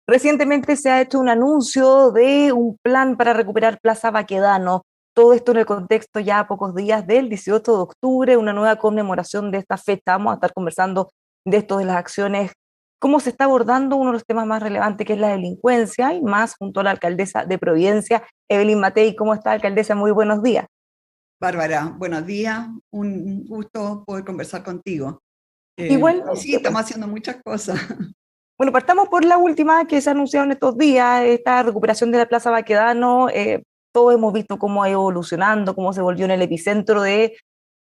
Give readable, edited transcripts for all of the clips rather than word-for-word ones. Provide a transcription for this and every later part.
Recientemente se ha hecho un anuncio de un plan para recuperar Plaza Baquedano. Todo esto en el contexto ya a pocos días del 18 de octubre, una nueva conmemoración de esta fecha. Vamos a estar conversando de esto, de las acciones, cómo se está abordando uno de los temas más relevantes, que es la delincuencia, y más junto a la alcaldesa de Providencia, Evelyn Matei. ¿Cómo está, alcaldesa? Muy buenos días. Bárbara, buenos días. Un gusto poder conversar contigo. Igual, Y sí, estamos haciendo muchas cosas. bueno, partamos por la última que se ha anunciado en estos días, esta recuperación de la Plaza Baquedano. Todos hemos visto cómo ha ido evolucionando, cómo se volvió en el epicentro de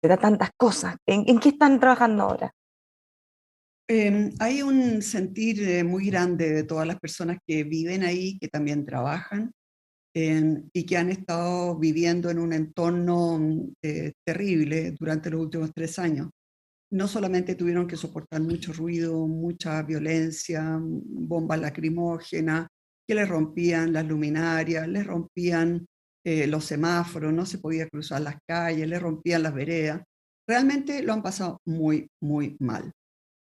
tantas cosas. ¿En qué están trabajando ahora? Hay un sentir muy grande de todas las personas que viven ahí, que también trabajan y que han estado viviendo en un entorno terrible durante los últimos 3 años. No solamente tuvieron que soportar mucho ruido, mucha violencia, bombas lacrimógenas, que les rompían las luminarias, les rompían los semáforos, no se podía cruzar las calles, les rompían las veredas. Realmente lo han pasado muy, muy mal.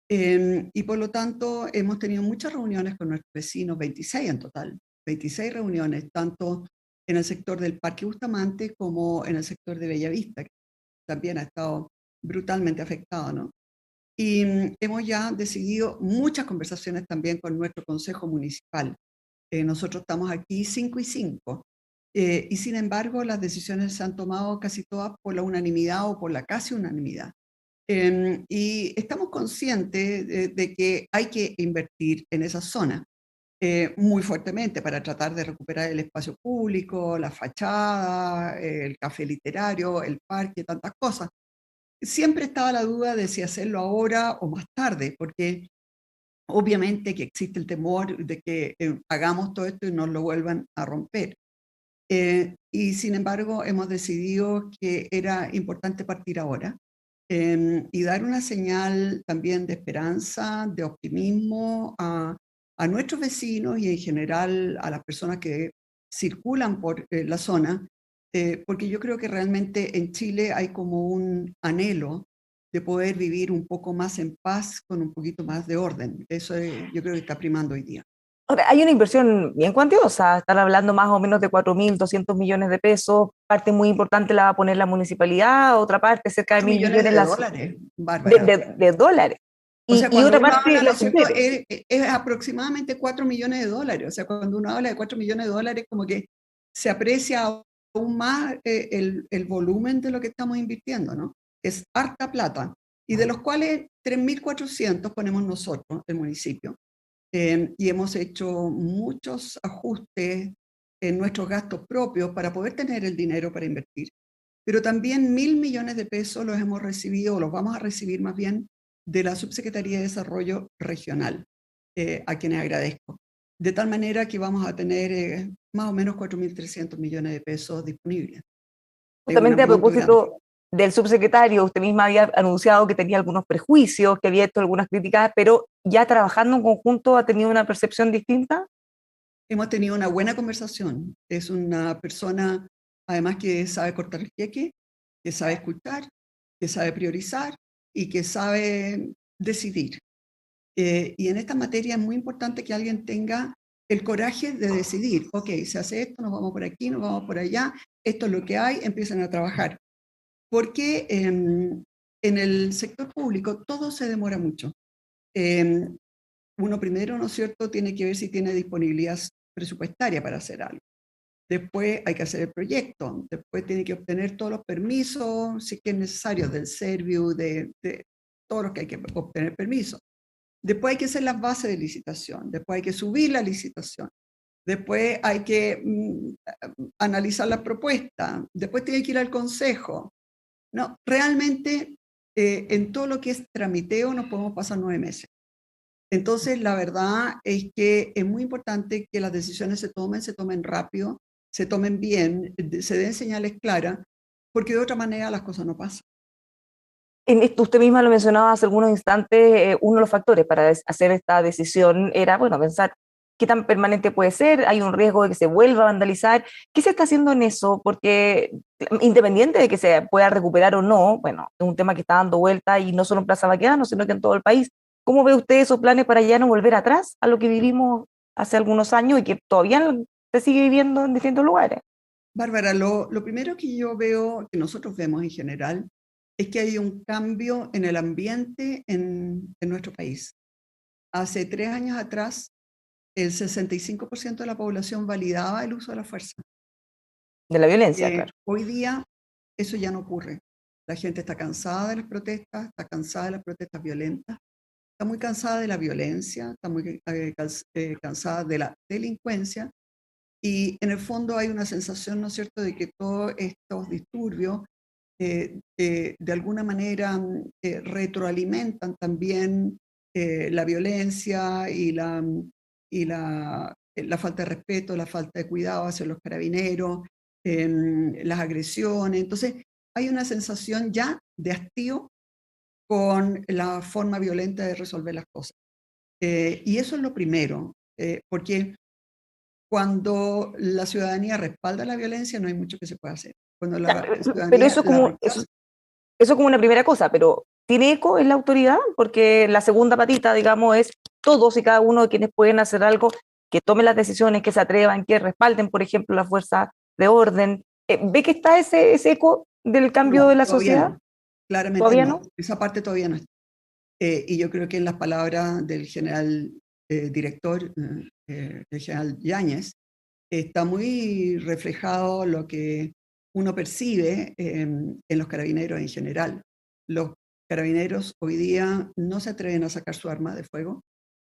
Y por lo tanto hemos tenido muchas reuniones con nuestros vecinos, 26 en total, 26 reuniones, tanto en el sector del Parque Bustamante como en el sector de Bellavista, que también ha estado brutalmente afectado, ¿no? Y hemos ya decidido muchas conversaciones también con nuestro Consejo Municipal. Nosotros estamos aquí 5 y 5. Y sin embargo, las decisiones se han tomado casi todas por la unanimidad o por la casi unanimidad. Y estamos conscientes de que hay que invertir en esa zona muy fuertemente para tratar de recuperar el espacio público, la fachada, el café literario, el parque, tantas cosas. Siempre estaba la duda de si hacerlo ahora o más tarde, porque obviamente que existe el temor de que hagamos todo esto y nos lo vuelvan a romper. Y sin embargo, hemos decidido que era importante partir ahora y dar una señal también de esperanza, de optimismo a nuestros vecinos y en general a las personas que circulan por la zona, porque yo creo que realmente en Chile hay como un anhelo de poder vivir un poco más en paz con un poquito más de orden. Eso yo creo que está primando hoy día. Ahora, hay una inversión bien cuantiosa, están hablando más o menos de 4.200 millones de pesos, parte muy importante la va a poner la municipalidad, otra parte, cerca de 1.000 millones Millones de dólares, de, Bárbara. de dólares, O sea, y cuando otra uno parte habla, ¿no la es cierto? subdere. Es aproximadamente 4 millones de dólares. O sea, cuando uno habla de 4 millones de dólares, como que se aprecia aún más el volumen de lo que estamos invirtiendo, ¿no? Es harta plata. Y de los cuales 3.400 ponemos nosotros, el municipio. Y hemos hecho muchos ajustes en nuestros gastos propios para poder tener el dinero para invertir. Pero también 1.000 millones de pesos los hemos recibido, o los vamos a recibir más bien, de la Subsecretaría de Desarrollo Regional, a quienes agradezco. De tal manera que vamos a tener más o menos 4.300 millones de pesos disponibles. Es un Justamente a monto grande. propósito del subsecretario, usted misma había anunciado que tenía algunos prejuicios, que había hecho algunas críticas, pero ya trabajando en conjunto ha tenido una percepción distinta. Hemos tenido una buena conversación. Es una persona, además, que sabe cortar el queque, que sabe escuchar, que sabe priorizar y que sabe decidir. Y en esta materia es muy importante que alguien tenga el coraje de decidir, ok, se hace esto, nos vamos por aquí, nos vamos por allá, esto es lo que hay, empiezan a trabajar. Porque en el sector público todo se demora mucho. Eh, Uno primero, ¿no es cierto?, tiene que ver si tiene disponibilidad presupuestaria para hacer algo. Después hay que hacer el proyecto, después tiene que obtener todos los permisos, si es que es necesario, del Serviu, de todos los que hay que obtener permiso. Después hay que hacer las bases de licitación, después hay que subir la licitación, después hay que analizar la propuesta, después tiene que ir al consejo. No, realmente en todo lo que es tramiteo nos podemos pasar 9 meses. Entonces, la verdad es que es muy importante que las decisiones se tomen rápido, se tomen bien, se den señales claras, porque de otra manera las cosas no pasan. En esto, usted misma lo mencionaba hace algunos instantes, uno de los factores para hacer esta decisión era, bueno, pensar qué tan permanente puede ser, hay un riesgo de que se vuelva a vandalizar. ¿Qué se está haciendo en eso? Porque independiente de que se pueda recuperar o no, bueno, es un tema que está dando vuelta y no solo en Plaza Baquedano, sino que en todo el país. ¿Cómo ve usted esos planes para ya no volver atrás a lo que vivimos hace algunos años y que todavía se sigue viviendo en distintos lugares? Bárbara, lo primero que yo veo, que nosotros vemos en general, es que hay un cambio en el ambiente en nuestro país. Hace 3 años atrás, el 65% de la población validaba el uso de la fuerza. De la violencia, claro. Hoy día eso ya no ocurre. La gente está cansada de las protestas, está cansada de las protestas violentas, está muy cansada de la violencia, está muy cansada de la delincuencia. Y en el fondo hay una sensación, ¿no es cierto?, de que todos estos disturbios de alguna manera retroalimentan también la violencia y la falta de respeto, la falta de cuidado hacia los carabineros, las agresiones. Entonces, hay una sensación ya de hastío con la forma violenta de resolver las cosas. Y eso es lo primero, porque cuando la ciudadanía respalda la violencia, no hay mucho que se pueda hacer. Cuando la Pero ciudadanía la rechaza, eso como una primera cosa, pero ¿tiene eco en la autoridad? Porque la segunda patita, digamos, es todos y cada uno de quienes pueden hacer algo, que tomen las decisiones, que se atrevan, que respalden, por ejemplo, la fuerza de orden. ¿Ve que está ese eco del cambio de no, la todavía sociedad? no. Claramente ¿Todavía no. no? Esa parte todavía no está. Y yo creo que en las palabras del general director, el general Yáñez, está muy reflejado lo que uno percibe en los carabineros en general. Los carabineros hoy día no se atreven a sacar su arma de fuego,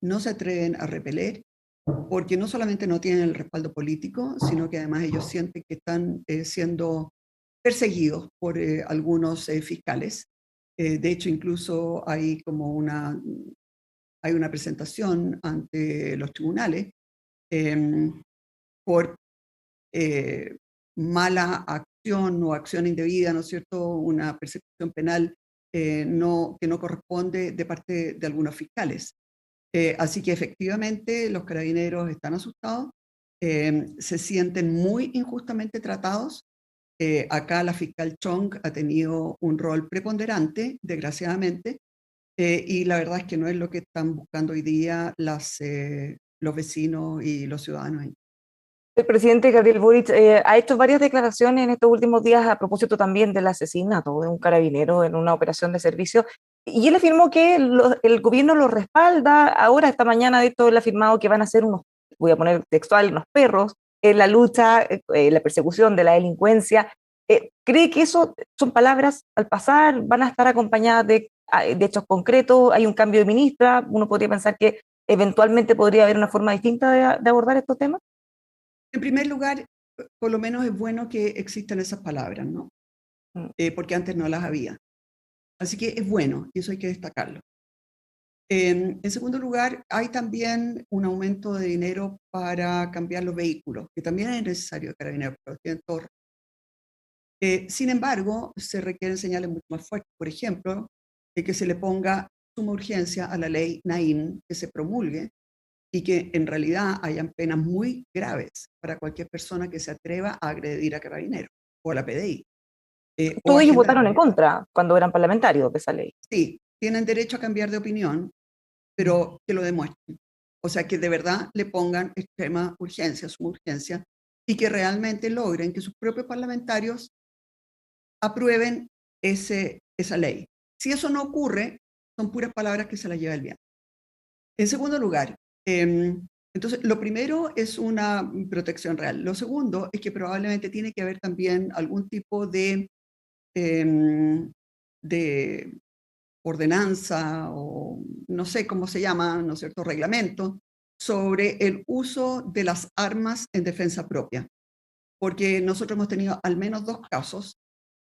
no se atreven a repeler, porque no solamente no tienen el respaldo político, sino que además ellos sienten que están siendo perseguidos por algunos fiscales. De hecho, incluso hay una presentación ante los tribunales em, por eh, mala acción o acción indebida, ¿no es cierto? Una persecución penal que no corresponde de parte de algunos fiscales. Así que efectivamente los carabineros están asustados, se sienten muy injustamente tratados. Acá la fiscal Chong ha tenido un rol preponderante, desgraciadamente, y la verdad es que no es lo que están buscando hoy día los vecinos y los ciudadanos. El presidente Gabriel Boric ha hecho varias declaraciones en estos últimos días a propósito también del asesinato de un carabinero en una operación de servicio. Y él afirmó que el gobierno lo respalda. Ahora, esta mañana, de esto, él ha afirmado que van a ser unos, voy a poner textual, unos perros en la lucha, la persecución de la delincuencia. ¿Cree que eso son palabras al pasar? ¿Van a estar acompañadas de hechos concretos? ¿Hay un cambio de ministra? Uno podría pensar que eventualmente podría haber una forma distinta de abordar estos temas. En primer lugar, por lo menos es bueno que existan esas palabras, ¿no? Mm. Porque antes no las había. Así que es bueno y eso hay que destacarlo. En segundo lugar, hay también un aumento de dinero para cambiar los vehículos, que también es necesario, Carabineros, pero tienen todo. Sin embargo, se requieren señales mucho más fuertes. Por ejemplo, de que se le ponga suma urgencia a la ley Naim, que se promulgue y que en realidad hayan penas muy graves para cualquier persona que se atreva a agredir a Carabineros o a la PDI o Todos a ellos votaron en gendarmes. contra cuando eran parlamentarios de esa ley. Sí, tienen derecho a cambiar de opinión, Mm. pero que lo demuestren. O sea, que de verdad le pongan extrema urgencia, suma urgencia, y que realmente logren que sus propios parlamentarios aprueben esa ley. Si eso no ocurre, son puras palabras que se las lleva el viento. En segundo lugar, entonces, lo primero es una protección real. Lo segundo es que probablemente tiene que haber también algún tipo em, de ordenanza o no sé cómo se llama, ¿no es cierto?, reglamento sobre el uso de las armas en defensa propia. Porque nosotros hemos tenido al menos 2 casos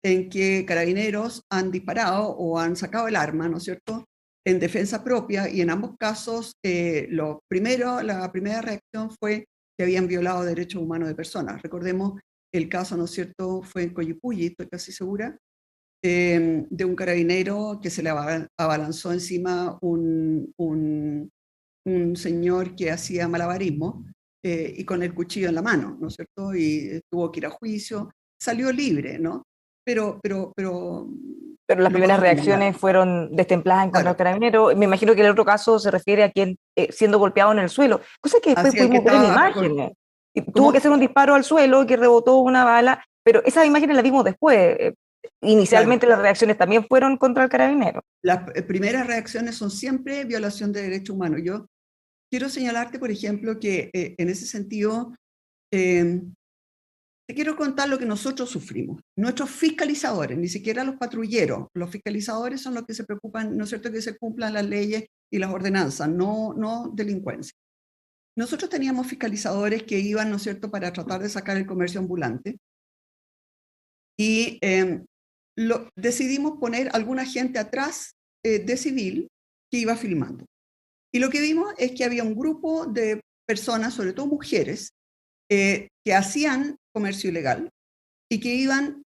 en que carabineros han disparado o han sacado el arma, ¿no es cierto?, en defensa propia, y en ambos casos la primera reacción fue que habían violado derechos humanos de personas. Recordemos el caso, ¿no es cierto?, fue en Coyipulli, estoy casi segura, de un carabinero que se le abalanzó encima un un señor que hacía malabarismo y con el cuchillo en la mano, ¿no es cierto? Y tuvo que ir a juicio, salió libre, ¿no? Pero Pero las lo primeras podemos condenar, reacciones fueron destempladas en contra del claro. carabinero. Me imagino que el otro caso se refiere a quien siendo golpeado en el suelo, cosa que después Hacia el que pudimos ver en estaba, imágenes. Y tuvo que ¿cómo? hacer un disparo al suelo que rebotó una bala, pero esas imágenes las vimos después. Claro, Inicialmente las reacciones también fueron contra el carabinero. las primeras reacciones son siempre violación de derechos humanos. Yo quiero señalarte, por ejemplo, que en ese sentido, eh, te quiero contar lo que nosotros sufrimos. Nuestros fiscalizadores, ni siquiera los patrulleros, los fiscalizadores son los que se preocupan, ¿no es cierto?, que se cumplan las leyes y las ordenanzas, no delincuencia. Nosotros teníamos fiscalizadores que iban, ¿no es cierto?, para tratar de sacar el comercio ambulante y decidimos poner alguna gente atrás de civil que iba filmando. Y lo que vimos es que había un grupo de personas, sobre todo mujeres, que hacían comercio ilegal y que iban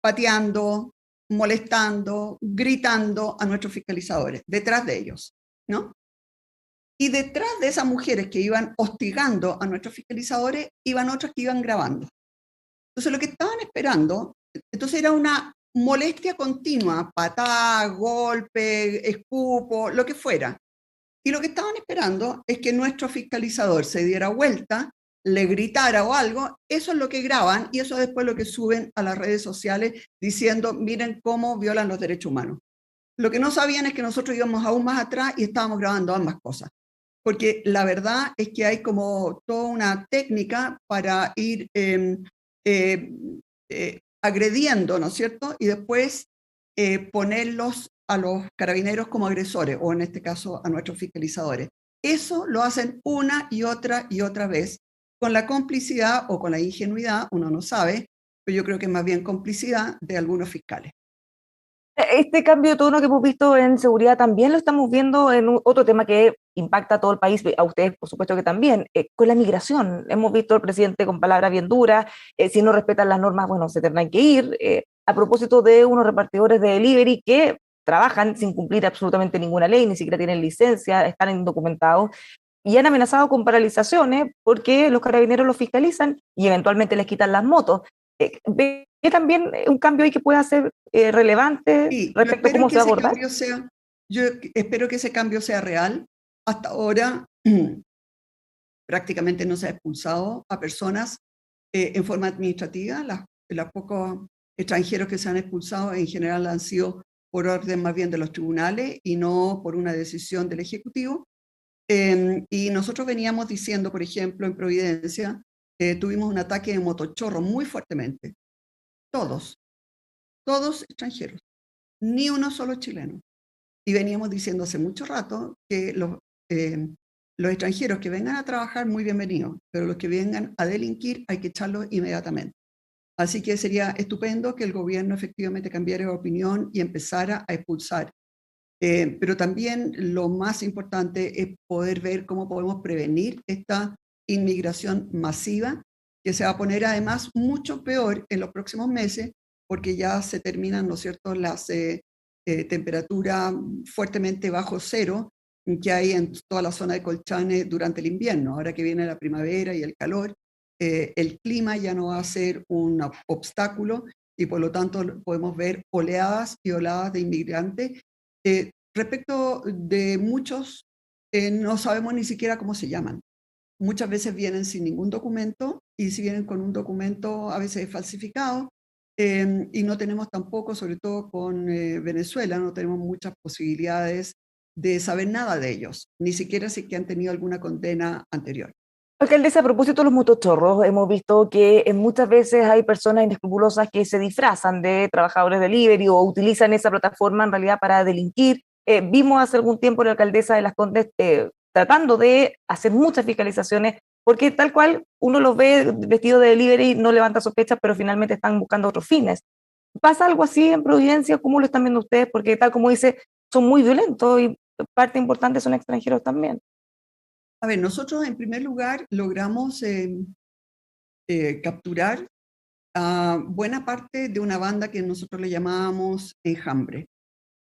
pateando, molestando, gritando a nuestros fiscalizadores, detrás de ellos, ¿no? Y detrás de esas mujeres que iban hostigando a nuestros fiscalizadores, iban otras que iban grabando. Entonces, lo que estaban esperando, entonces era una molestia continua, patada, golpe, escupo, lo que fuera. Y lo que estaban esperando es que nuestro fiscalizador se diera vuelta, le gritara o algo, eso es lo que graban y eso es después lo que suben a las redes sociales diciendo, miren cómo violan los derechos humanos. Lo que no sabían es que nosotros íbamos aún más atrás y estábamos grabando ambas cosas. Porque la verdad es que hay como toda una técnica para ir eh, agrediendo, ¿no es cierto? Y después ponerlos a los carabineros como agresores, o en este caso a nuestros fiscalizadores. Eso lo hacen una y otra vez, con la complicidad o con la ingenuidad, uno no sabe, pero yo creo que es más bien complicidad de algunos fiscales. Este cambio de tono que hemos visto en seguridad también lo estamos viendo en otro tema que impacta a todo el país, a ustedes por supuesto que también, con la migración. Hemos visto al presidente con palabras bien duras, si no respetan las normas, bueno, se tendrán que ir. A propósito de unos repartidores de delivery que trabajan sin cumplir absolutamente ninguna ley, ni siquiera tienen licencia, están indocumentados y han amenazado con paralizaciones porque los carabineros los fiscalizan y eventualmente les quitan las motos. ¿Ve también un cambio ahí que pueda ser relevante Sí, respecto a cómo se va a abordar? yo espero que ese cambio sea real. Hasta ahora prácticamente no se ha expulsado a personas en forma administrativa. Los pocos extranjeros que se han expulsado en general han sido por orden más bien de los tribunales y no por una decisión del Ejecutivo. Y nosotros veníamos diciendo, por ejemplo, en Providencia, tuvimos un ataque de motochorro muy fuertemente. Todos, todos extranjeros, ni uno solo chileno. Y veníamos diciendo hace mucho rato que los extranjeros que vengan a trabajar, muy bienvenidos, pero los que vengan a delinquir hay que echarlos inmediatamente. Así que sería estupendo que el gobierno efectivamente cambiara de opinión y empezara a expulsar. Pero también lo más importante es poder ver cómo podemos prevenir esta inmigración masiva, que se va a poner además mucho peor en los próximos meses, porque ya se terminan, ¿no es cierto?, las temperaturas fuertemente bajo cero que hay en toda la zona de Colchane durante el invierno. Ahora que viene la primavera y el calor, el clima ya no va a ser un obstáculo y por lo tanto podemos ver oleadas y oleadas de inmigrantes. Respecto de muchos, no sabemos ni siquiera cómo se llaman. Muchas veces vienen sin ningún documento y si vienen con un documento a veces falsificado y no tenemos tampoco, sobre todo con Venezuela, no tenemos muchas posibilidades de saber nada de ellos, ni siquiera si que han tenido alguna condena anterior. Alcaldesa, a propósito de los motochorros, hemos visto que muchas veces hay personas inescrupulosas que se disfrazan de trabajadores de delivery o utilizan esa plataforma en realidad para delinquir. Vimos hace algún tiempo a la alcaldesa de Las Condes tratando de hacer muchas fiscalizaciones, porque tal cual uno los ve vestidos de delivery, no levanta sospechas, pero finalmente están buscando otros fines. ¿Pasa algo así en Providencia? ¿Cómo lo están viendo ustedes? Porque tal como dice, son muy violentos y parte importante son extranjeros también. A ver, nosotros en primer lugar logramos capturar a buena parte de una banda que nosotros le llamábamos Enjambre.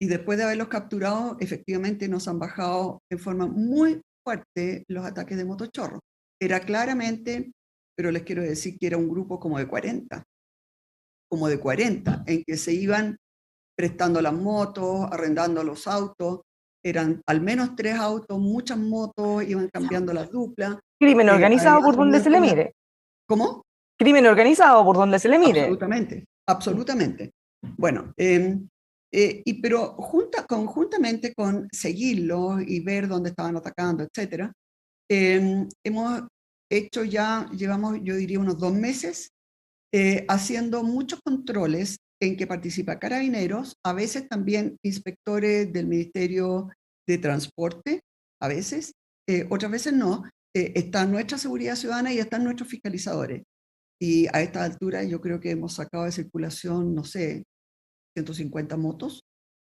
Y después de haberlos capturado, efectivamente nos han bajado en forma muy fuerte los ataques de motochorros. Era claramente, pero les quiero decir que era un grupo como de 40, en que se iban prestando las motos, arrendando los autos, eran al menos 3 autos, muchas motos, iban cambiando las duplas. Crimen organizado Además por donde se le mire. ¿Cómo? Crimen organizado por donde se le mire. Absolutamente, absolutamente. Bueno, pero conjuntamente con seguirlos y ver dónde estaban atacando, etcétera, hemos hecho ya, llevamos, yo diría, unos 2 meses haciendo muchos controles en que participa Carabineros, a veces también inspectores del Ministerio de Transporte, a veces, otras veces no, está nuestra seguridad ciudadana y están nuestros fiscalizadores. Y a esta altura yo creo que hemos sacado de circulación, no sé, 150 motos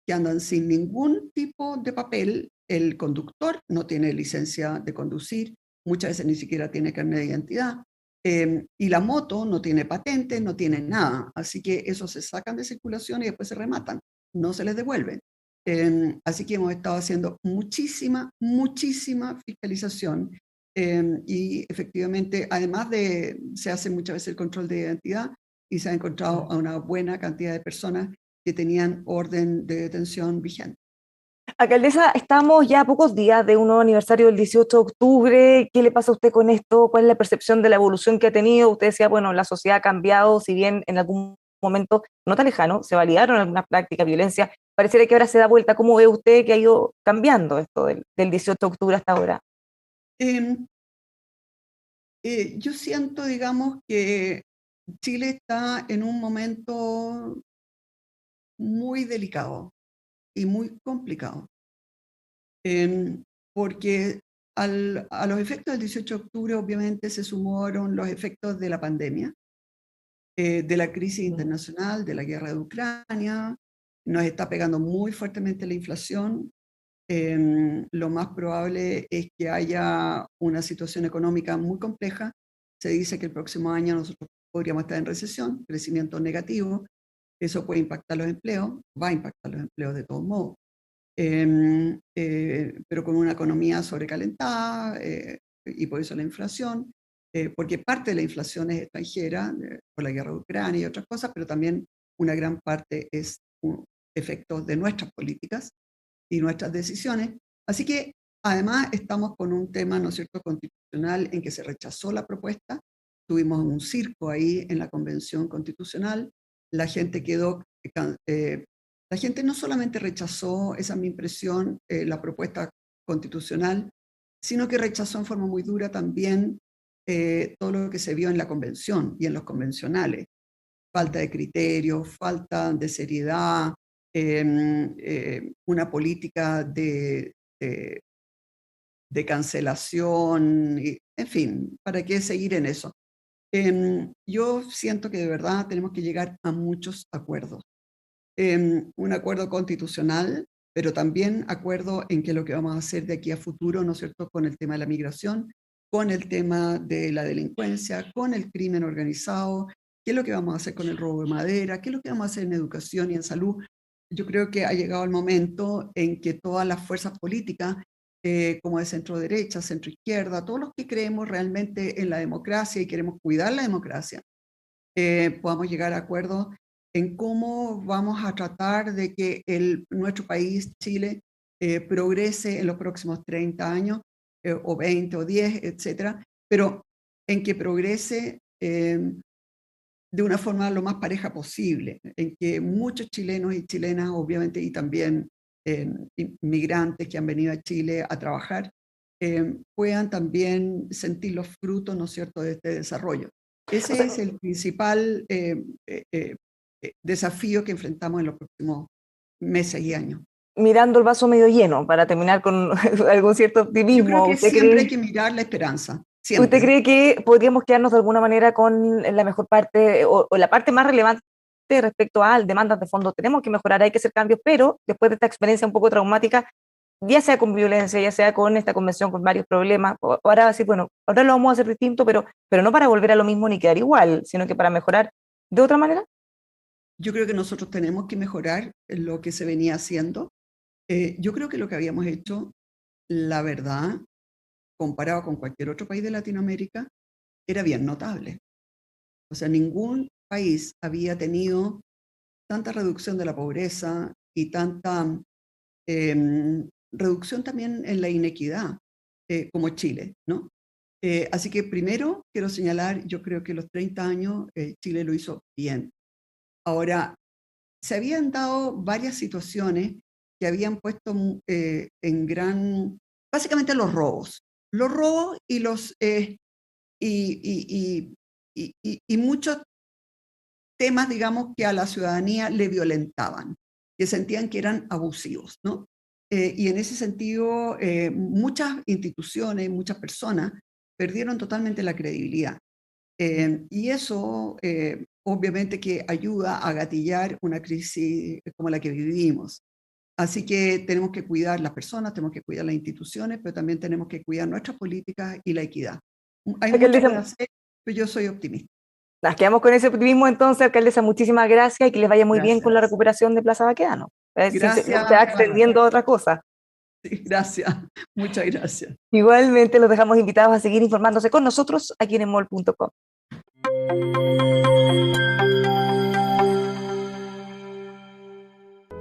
que andan sin ningún tipo de papel. El conductor no tiene licencia de conducir, muchas veces ni siquiera tiene carnet de identidad. Y la moto no tiene patente, no tiene nada. Así que esos se sacan de circulación y después se rematan, no se les devuelven. Así que hemos estado haciendo muchísima fiscalización. Y efectivamente, además se hace muchas veces el control de identidad y se ha encontrado a una buena cantidad de personas que tenían orden de detención vigente. Alcaldesa, estamos ya a pocos días de un nuevo aniversario del 18 de octubre. ¿Qué le pasa a usted con esto? ¿Cuál es la percepción de la evolución que ha tenido? Usted decía, bueno, la sociedad ha cambiado, si bien en algún momento no tan lejano se validaron algunas prácticas de violencia, pareciera que ahora se da vuelta. ¿Cómo ve usted que ha ido cambiando esto del 18 de octubre hasta ahora? Eh, yo siento, digamos, que Chile está en un momento muy delicado y muy complicado, porque a los efectos del 18 de octubre obviamente se sumaron los efectos de la pandemia, de la crisis internacional, de la guerra de Ucrania, nos está pegando muy fuertemente la inflación. Lo más probable es que haya una situación económica muy compleja. Se dice que el próximo año nosotros podríamos estar en recesión, crecimiento negativo. Eso puede impactar los empleos, va a impactar los empleos de todos modos. Pero con una economía sobrecalentada y por eso la inflación, porque parte de la inflación es extranjera, por la guerra de Ucrania y otras cosas, pero también una gran parte es un efecto de nuestras políticas y nuestras decisiones. Así que además estamos con un tema, ¿no es cierto?, constitucional en que se rechazó la propuesta. Tuvimos un circo ahí en la Convención Constitucional. La gente quedó, la gente no solamente rechazó, esa es mi impresión, la propuesta constitucional, sino que rechazó en forma muy dura también todo lo que se vio en la convención y en los convencionales. Falta de criterios, falta de seriedad, una política de cancelación, en fin, ¿para qué seguir en eso? Yo siento que de verdad tenemos que llegar a muchos acuerdos. Un acuerdo constitucional, pero también acuerdo en que lo que vamos a hacer de aquí a futuro, ¿no es cierto?, con el tema de la migración, con el tema de la delincuencia, con el crimen organizado, qué es lo que vamos a hacer con el robo de madera, qué es lo que vamos a hacer en educación y en salud. Yo creo que ha llegado el momento en que todas las fuerzas políticas, como de centro derecha, centro izquierda, todos los que creemos realmente en la democracia y queremos cuidar la democracia, podamos llegar a acuerdos en cómo vamos a tratar de que nuestro país, Chile, progrese en los próximos 30 años, o 20 o 10, etcétera, pero en que progrese de una forma lo más pareja posible, en que muchos chilenos y chilenas, obviamente, y también inmigrantes que han venido a Chile a trabajar, puedan también sentir los frutos, ¿no es cierto?, de este desarrollo. Ese es el principal desafío que enfrentamos en los próximos meses y años. Mirando el vaso medio lleno, para terminar con algún cierto Yo creo optimismo, que siempre hay que mirar la esperanza, ¿usted siempre. cree que podríamos quedarnos de alguna manera con la mejor parte o la parte más relevante respecto a demandas de fondo? Tenemos que mejorar, hay que hacer cambios, pero después de esta experiencia un poco traumática, ya sea con violencia, ya sea con esta convención con varios problemas, ahora va a decir, bueno, ahora lo vamos a hacer distinto, pero no para volver a lo mismo ni quedar igual, sino que para mejorar de otra manera. Yo creo que nosotros tenemos que mejorar lo que se venía haciendo. Yo creo que lo que habíamos hecho, la verdad, comparado con cualquier otro país de Latinoamérica, era bien notable. O sea, ningún país había tenido tanta reducción de la pobreza y tanta reducción también en la inequidad como Chile, ¿no? Así que primero quiero señalar, yo creo que los 30 años Chile lo hizo bien. Ahora, se habían dado varias situaciones que habían puesto básicamente los robos y, y muchos temas, digamos, que a la ciudadanía le violentaban, que sentían que eran abusivos, ¿no? Y en ese sentido, muchas instituciones, muchas personas perdieron totalmente la credibilidad. Y eso, obviamente, que ayuda a gatillar una crisis como la que vivimos. Así que tenemos que cuidar las personas, tenemos que cuidar las instituciones, pero también tenemos que cuidar nuestras políticas y la equidad. Hay mucho por Alcaldesa, hacer, pero yo soy optimista. nos quedamos con ese optimismo entonces, alcaldesa, muchísimas gracias y que les vaya muy bien con la Gracias. recuperación de Plaza Baquedano. A ver si no se Gracias, va Bárbara. extendiendo a otra cosa. Sí, gracias. Muchas gracias. Igualmente los dejamos invitados a seguir informándose con nosotros aquí en emol.com.